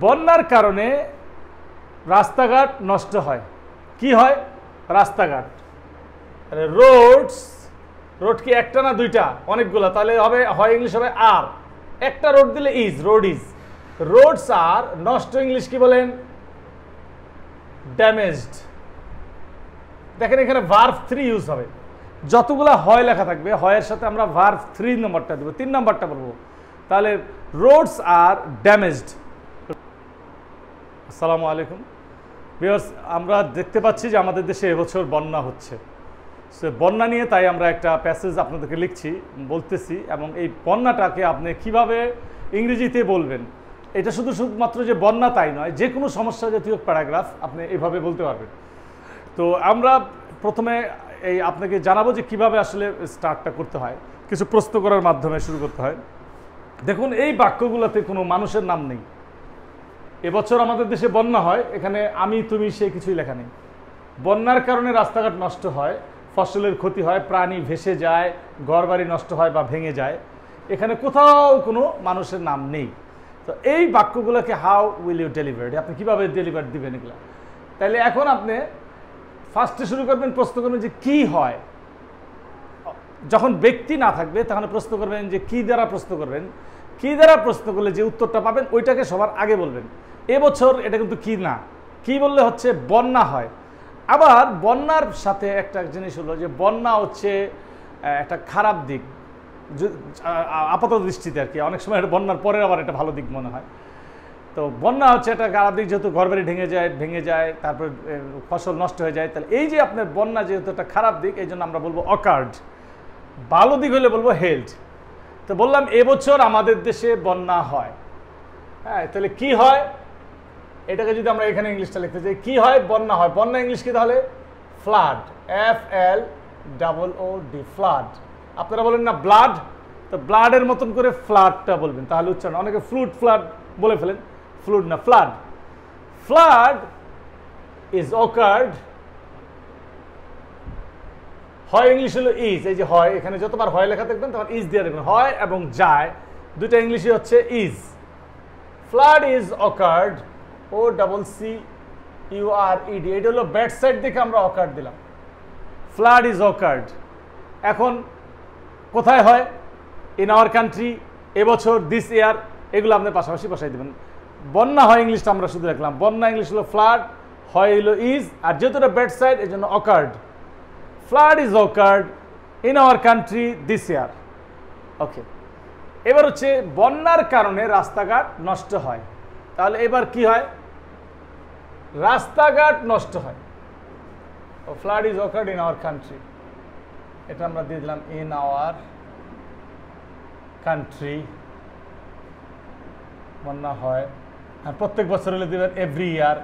বন্যার কারণে রাস্তাঘাট নষ্ট হয়। কি হয়? রাস্তাঘাট। রোডস, রোড কি একটা না দুইটা? অনেকগুলো। তাহলে হবে, হয় ইংলিশ হবে আর, একটা রোড দিলে ইজ, রোড ইজ। রোডস আর নষ্ট, ইংলিশ কি বলেন? ড্যামেজড। দেখেন এখানে ভার্ব 3 ইউজ হবে। যতগুলা হয় লেখা থাকবে, হয়ের সাথে আমরা ভার্ব 3 নম্বরটা দেবো, 3 নম্বরটা বলবো। তাহলে রোডস আর ড্যামেজড। আসসালামু আলাইকুম ভিউয়ার্স, আমরা দেখতে পাচ্ছি যে আমাদের দেশে এবছর বন্যা হচ্ছে। সো বন্যা নিয়ে তাই আমরা একটা প্যাসেজ আপনাদেরকে লিখছি, বলতেছি, এবং এই বন্যাটাকে আপনি কিভাবে ইংরেজিতে বলবেন, এটা শুধুমাত্র যে বন্যা তাই নয়, যে কোনো সমস্যা জাতীয় প্যারাগ্রাফ আপনি এইভাবে বলতে পারবেন। তো আমরা প্রথমে আপনাকে জানাবো যে কিভাবে আসলে স্টার্টটা করতে হয়। কিছু প্রশ্ন করার মাধ্যমে শুরু করতে হয়। দেখুন, এই বাক্যগুলোতে কোনো মানুষের নাম নেই। এবছর আমাদের দেশে বন্যা হয়, এখানে আমি তুমি সে কিছুই লেখা নেই। বন্যার কারণে রাস্তাঘাট নষ্ট হয়, ফসলের ক্ষতি হয়, প্রাণী ভেসে যায়, ঘরবাড়ি নষ্ট হয় বা ভেঙে যায়, এখানে কোথাও কোনো মানুষের নাম নেই। তো এই বাক্যগুলোকে হাউ উইল ইউ ডেলিভার, আপনি কীভাবে ডেলিভার দিবেন এগুলো। তাহলে এখন আপনি ফার্স্টে শুরু করবেন, প্রশ্ন করবেন যে কি হয়। যখন ব্যক্তি না থাকবে তখন প্রশ্ন করবেন যে কি দ্বারা প্রশ্ন করবেন। কি দ্বারা প্রশ্ন করলে যে উত্তরটা পাবেন ওইটাকে সবার আগে বলবেন। এবছর এটা কিন্তু কি না, কি বললে হচ্ছে বন্যা হয়। আবার বন্যার সাথে একটা জিনিস হলো যে বন্যা হচ্ছে একটা খারাপ দিক আপাত দৃষ্টিতে আর কি। অনেক সময় এটা বন্যার পরে আবার এটা ভালো দিক মনে হয়। তো বন্যা হচ্ছে একটা খারাপ দিক, যেহেতু ঘরবাড়ি ভেঙে যায়, তারপর ফসল নষ্ট হয়ে যায়। তাহলে এই যে আপনার বন্যা যেহেতু একটা খারাপ দিক, এই জন্য আমরা বলবো অকার্ড। ভালো দিক হলে বলবো হেল্ড। তো বললাম এবছর আমাদের দেশে বন্যা হয়। হ্যাঁ, তাহলে কি হয়, এটাকে যদি আমরা এখানে ইংলিশটা লিখতে চাই, কি হয়? বন্যা হয়। বন্যা ইংলিশ কি তাহলে? Flood, FLOOD, flood. আপনারা বলেন না ব্লাড, তো ব্লাডের মতন করে ফ্লাডটা বলবেন, তাহলে উচ্চারণ। অনেকে ফ্লাড বলে ফেলেন, ফ্লুড না, ফ্লাড। ফ্লাড ইজ অকার্ড, হয় ইংলিশ হলো ইজ। এই যে হয়, এখানে যতবার হয় লেখা দেখবেন তখন ইজ দিয়ে দেখবেন। হয় এবং যায় দুইটা ইংলিশে হচ্ছে is. Flood is occurred, OCCURED। এটা হলো ব্যাড সাইড দেখে আমরা অকার্ড দিলাম। Flood is occurred. এখন কোথায় হয়? ইন আওয়ার কান্ট্রি, এবছর, দিস ইয়ার, এগুলো আপনি পাশাপাশি বসাই দেবেন। বন্যা হয় ইংলিশটা আমরা শুধু রাখলাম। বন্যা ইংলিশ হলো ফ্লাড, হয় হলো ইজ, আর যেহেতু এটা ব্যাড সাইড এই জন্য occurred. Flood is occurred in our country this year. Okay, এবার হচ্ছে বন্যার কারণে রাস্তাঘাট নষ্ট হয়। তাহলে এবার কি হয়? রাস্তাঘাট নষ্ট হয়। Flood is occurred in our country, এটা আমরা দিয়ে দিলাম ইন আওয়ার কান্ট্রি। বন্যা হয়, আর প্রত্যেক বছর হলে দেবেন এভরি ইয়ার,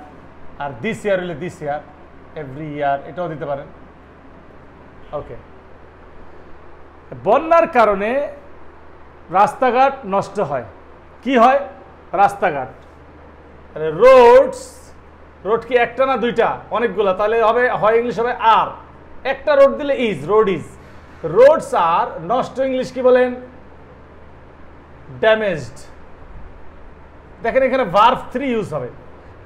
আর দিস ইয়ার হলে দিস ইয়ার, এভরি ইয়ার, এটাও দিতে পারেন। ওকে, বন্যার কারণে রাস্তাঘাট নষ্ট হয়। কি হয়? রাস্তাঘাট। রোডস, রোড কি একটা না দুইটা? অনেকগুলো। তাহলে হবে, হয় ইংলিশ হবে আর, একটা রোড দিলে ইজ, রোড ইজ। রোডস আর নষ্ট, ইংলিশ কি বলেন? ড্যামেজড। দেখেন এখানে ভার্ব 3 ইউজ হবে।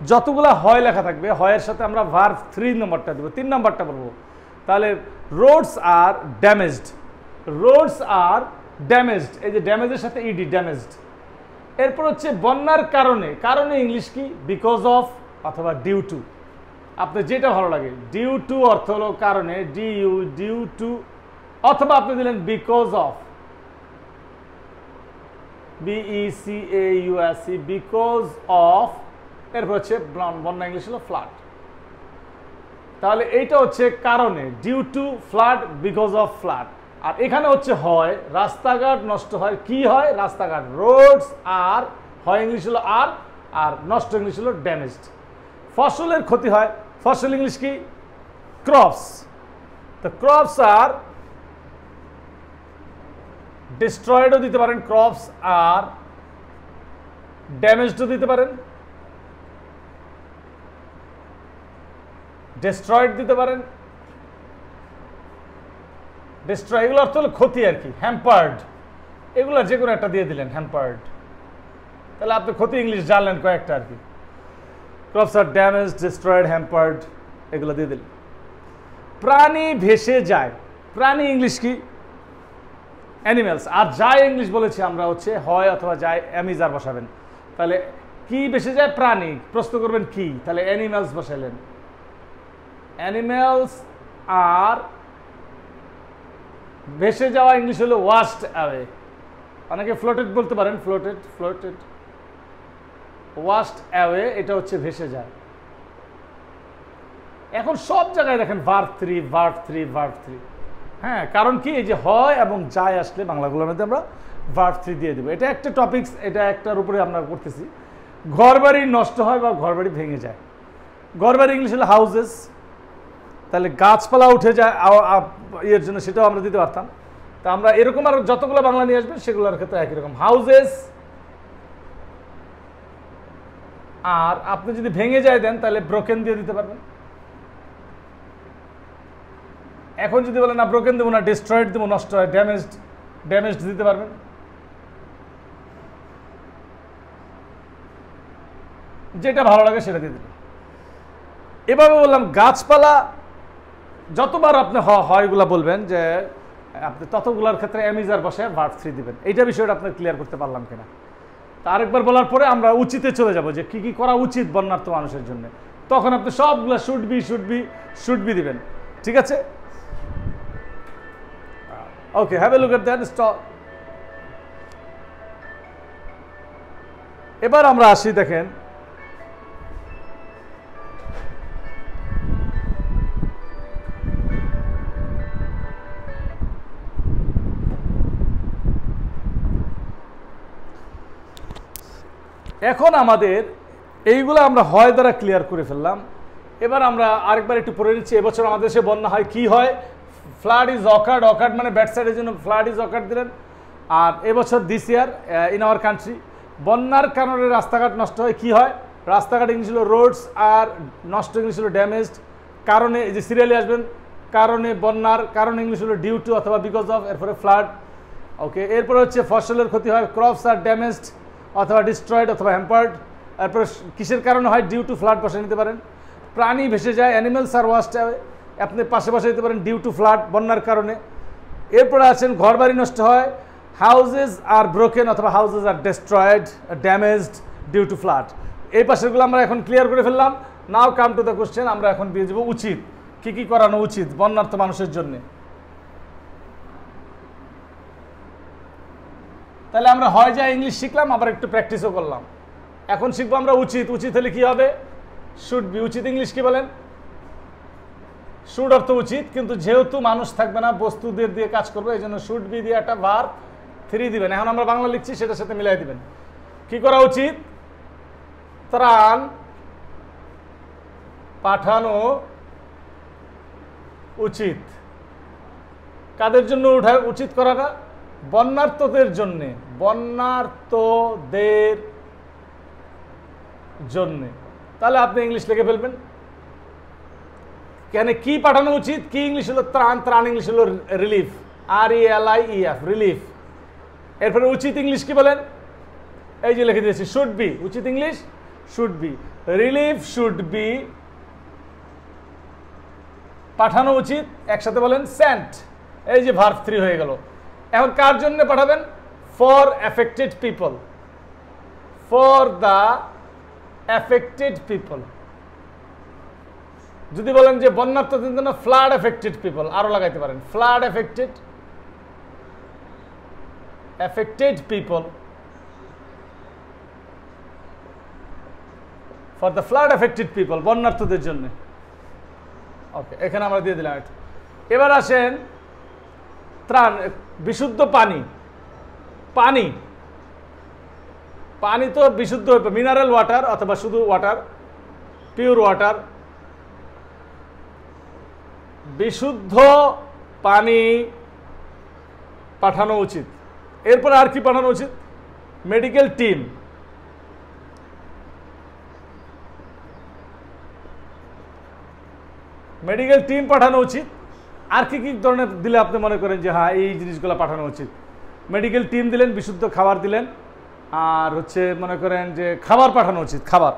যতগুলা হয় লেখা থাকবে, হয়ের সাথে আমরা ভার্ব 3 নম্বরটা দেবো, 3 নম্বরটা বলবো। তাহলে রোডস আর ড্যামেজড। রোডস আর ড্যামেজড, এই যে ড্যামেজের সাথে ইডি, ড্যামেজড। এরপর হচ্ছে বন্যার কারণে, কারণে ইংলিশ কি? বিকজ অফ অথবা ডিউ টু, আপনার যেটা ভালো লাগে। ডিউ টু অর্থ হলো কারণে, ডিউ টু, অথবা আপনি দিলেন because of, BECAUSE, because of. এরপর হচ্ছে বন্যা ইংলিশ হলো ফ্লাড। তাহলে এইটা হচ্ছে কারণে, due to flood, because of flood. আর এখানে হচ্ছে হয়, রাস্তাঘাট নষ্ট হয়। কি হয়? রাস্তাঘাট। রোডস আর, হয় ইংলিশ হলো আর নষ্ট ইংলিশ হলো ড্যামেজড। ফসলের ক্ষতি হয়, ফসল ইংলিশ কি? ক্রপস। তো ক্রপস আর ডিস্ট্রয়েডও দিতে পারেন, ক্রপস আর ড্যামেজডও দিতে পারেন, ডিস্ট্রয়েড দিতে পারেন, ডিস্ট্রয়, এগুলো অর্থ হলো ক্ষতি আর কি। হ্যাম্পার্ড, এগুলো যে কোনো একটা দিয়ে দিলেন, হ্যাম্পার্ড। তাহলে আপনি ক্ষতি ইংলিশ জানলেন কয়েকটা আর কি। Crops are damage, destroyed, hampered, এগুলো দিয়ে দিলেন। প্রাণী ভেসে যায়, প্রাণী ইংলিশ কি? অ্যানিমেলস। আর যায় ইংলিশ বলেছি আমরা হচ্ছে হয় অথবা যায় অ্যামিজার বসাবেন। তাহলে কি ভেসে যায়? প্রাণী। প্রশ্ন করবেন কি, তাহলে অ্যানিমেলস বসাইলেন। অ্যানিমেলস আর ভেসে যাওয়া ইংলিশ হলো ওয়াস্ট অ্যাওয়ে। অনেকে ফ্লোটেড বলতে পারেন, ফ্লোটেড ওয়াস্ট অ্যাওয়ে, এটা হচ্ছে ভেসে যায়। এখন সব জায়গায় দেখেন ভার্ব 3। হ্যাঁ, কারণ কি? এই যে হয় এবং যায় আসলে বাংলাগুলোর মধ্যে আমরা ভার্ব 3 দিয়ে দেবো। এটা একটা টপিকস, এটা একটার উপরে আমরা করতেছি। ঘরবাড়ি নষ্ট হয় বা ঘরবাড়ি ভেঙে যায়। ঘরবাড়ি ইংলিশ হলো হাউজেস। তাহলে গাছপালা উঠে যায় এর জন্য, সেটাও আমরা দিতে পারতাম। তা আমরা এরকম আর যতগুলো বাংলা নিয়ে আসবেন সেগুলোর ক্ষেত্রে একই রকম, হাউজেস। আর আপনি যদি ভেঙে যায় দেন তাহলে ব্রোকেন দিয়ে দিতে পারবেন। এখন যদি বলেন না ব্রোকেন দেবো না, ডিস্ট্রয়েড দেবো, নষ্ট হয়, ড্যামেজড দিতে পারবেন। যেটা ভালো লাগে সেটা দিয়ে দেবেন। এভাবে বললাম গাছপালা যতবার আপনি হয়গুলা বলবেন যে আপনি ততগুলার ক্ষেত্রে অ্যামিজার বসায় ভার্ব 3 দিবেন। এইটা বিষয়টা আপনার ক্লিয়ার করতে পারলাম কিনা। তা আরেকবার বলার পরে আমরা উচিতে চলে যাব যে কি করা উচিত বন্যার্থ মানুষের জন্য। তখন আপনি সবগুলা শুড বি দিবেন। ঠিক আছে? Okay, have a look at that. Stop. এবার আমরা আসি, দেখেন এখন আমাদের এইগুলো আমরা হয় দ্বারা ক্লিয়ার করে ফেললাম। এবার আমরা আরেকবার একটু পড়ে নিচ্ছি। এবছর আমাদের দেশে বন্যা হয়, কি হয়? ফ্লাড ইজ অকার্ড, অকার্ড মানে ব্যাড সাইডের জন্য ফ্লাড ইজ অকার্ড দিলেন। আর এবছর this year in our country বন্যার কারণে রাস্তাঘাট নষ্ট হয়, কি হয়? রাস্তাঘাট ইংলিশ হলো রোডস, আর নষ্ট ইংলিশ হলো ড্যামেজড। কারণে এই যে সিরিয়ালে আসবেন, কারণে বন্যার কারণ ইংলিশ হলো ডিউ টু অথবা বিকজ অফ, এরপরে ফ্লাড। ওকে, এরপরে হচ্ছে ফসলের ক্ষতি হয়, ক্রপস আর ড্যামেজড অথবা ডিস্ট্রয়েড অথবা হ্যাম্পার্ড। এরপরে কিসের কারণে হয়? ডিউ টু ফ্লাড বসে নিতে পারেন। প্রাণী ভেসে যায়, অ্যানিমেলস আর ওয়াস্ট অ্যাওয়ে, আপনি পাশে বসে দিতে পারেন ডিউ টু ফ্লাড, বন্যার কারণে। এরপরে আছেন ঘরবাড়ি নষ্ট হয়, হাউজেস আর ব্রোকেন অথবা houses are destroyed, damaged due to flood. এই পাশেরগুলো আমরা এখন ক্লিয়ার করে ফেললাম। Now come to the question. আমরা এখন দিয়ে দেবো উচিত, কি করানো উচিত বন্যার্থ মানুষের জন্য। তাহলে আমরা হয় যা ইংলিশ শিখলাম, আবার একটু প্র্যাকটিসও করলাম। এখন শিখবো আমরা উচিত। উচিত হলে কি হবে? Should be. উচিত ইংলিশ কি বলেন? শুড অর্থ উচিত, কিন্তু যেহেতু মানুষ থাকবে না, বস্তুদের দিয়ে কাজ করবে, এই জন্য শুড বি দিয়ে একটা ভার্ব 3 দিবেন। এখন আমরা বাংলা লিখছি, সেটার সাথে মিলাই দিবেন। কি করা উচিত? ত্রাণ পাঠানো উচিত। কাদের জন্য উচিত করাটা? বন্যার্থদের জন্য, বন্যার্থদের জন্য। তাহলে আপনি ইংলিশ লিখে ফেলবেন। কেন কি পাঠানো উচিত? কি ইংলিশ হলো ত্রাণ, ত্রাণ ইংলিশ হলো রিলিফ, RELIEF, রিলিফ। এরপরে উচিত ইংলিশ কি বলেন? এই যে লিখে দিয়েছি শুড বি। উচিত English should be. Relief should be পাঠানো উচিত, একসাথে বলেন সেন্ট। এই যে ভার্ব 3 হয়ে গেল। এখন কার জন্য পাঠাবেন? For affected people, for the affected people. যদি বলেন যে বন্যার্থদের জন্য ফ্লাড এফেক্টেড পিপল, আরো লাগাইতে পারেন flood affected people, for the flood affected people, বন্যার্থদের জন্য। ওকে, এখানে আমরা দিয়ে দিলাম। এবার আসেন ত্রাণ, বিশুদ্ধ পানি। পানি পানি তো বিশুদ্ধ, মিনারেল ওয়াটার অথবা শুধু ওয়াটার, পিওর ওয়াটার। বিশুদ্ধ পানি পাঠানো উচিত। এরপর আর কি পাঠানো উচিত? Medical team. মেডিকেল টিম পাঠানো উচিত। আর কি কি ধরনের দিলে আপনি মনে করেন যে হ্যাঁ এই জিনিসগুলো পাঠানো উচিত? মেডিকেল টিম দিলেন, বিশুদ্ধ খাবার দিলেন, আর হচ্ছে মনে করেন যে খাবার পাঠানো উচিত, খাবার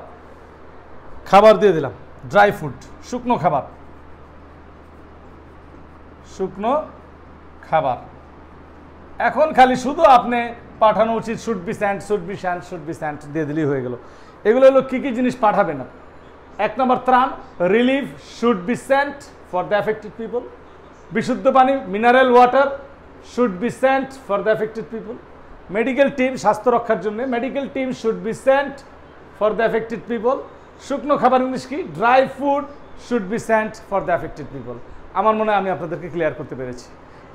খাবার দিয়ে দিলাম, ড্রাই ফুড, শুকনো খাবার, শুকনো খাবার। এখন খালি শুধু আপনি পাঠানো উচিত should be send, should be send, should be send দিয়ে দিলেই হয়ে গেল। এগুলো হলো কী কী জিনিস পাঠাবেন না। 1 নম্বর ত্রাণ, relief should be sent for the affected people. বিশুদ্ধ পানি, mineral water should be sent for the affected people. Medical team, স্বাস্থ্য রক্ষার জন্য medical team should be sent for the affected people. শুকনো খাবার ইংলিশ কি? Dry food should be sent for the affected people. আমার মনে হয় আমি আপনাদেরকে ক্লিয়ার করতে পেরেছি।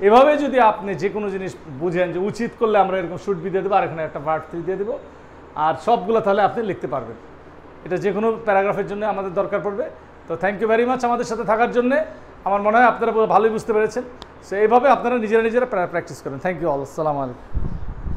এভাবে যদি আপনি যে কোনো জিনিস বুঝেন যে উচিত করলে আমরা এরকম শুড বি দিয়ে দেবো, আর এখানে একটা ভার্ব দিয়ে দেবো, আর সবগুলো তাহলে আপনি লিখতে পারবেন। এটা যে কোনো প্যারাগ্রাফের জন্য আমাদের দরকার পড়বে। তো থ্যাংক ইউ ভেরি মাচ আমাদের সাথে থাকার জন্য। আমার মনে হয় আপনারা ভালোই বুঝতে পেরেছেন। সো এইভাবে আপনারা নিজেরা প্র্যাকটিস করেন। Thank you all. আসসালামু আলাইকুম।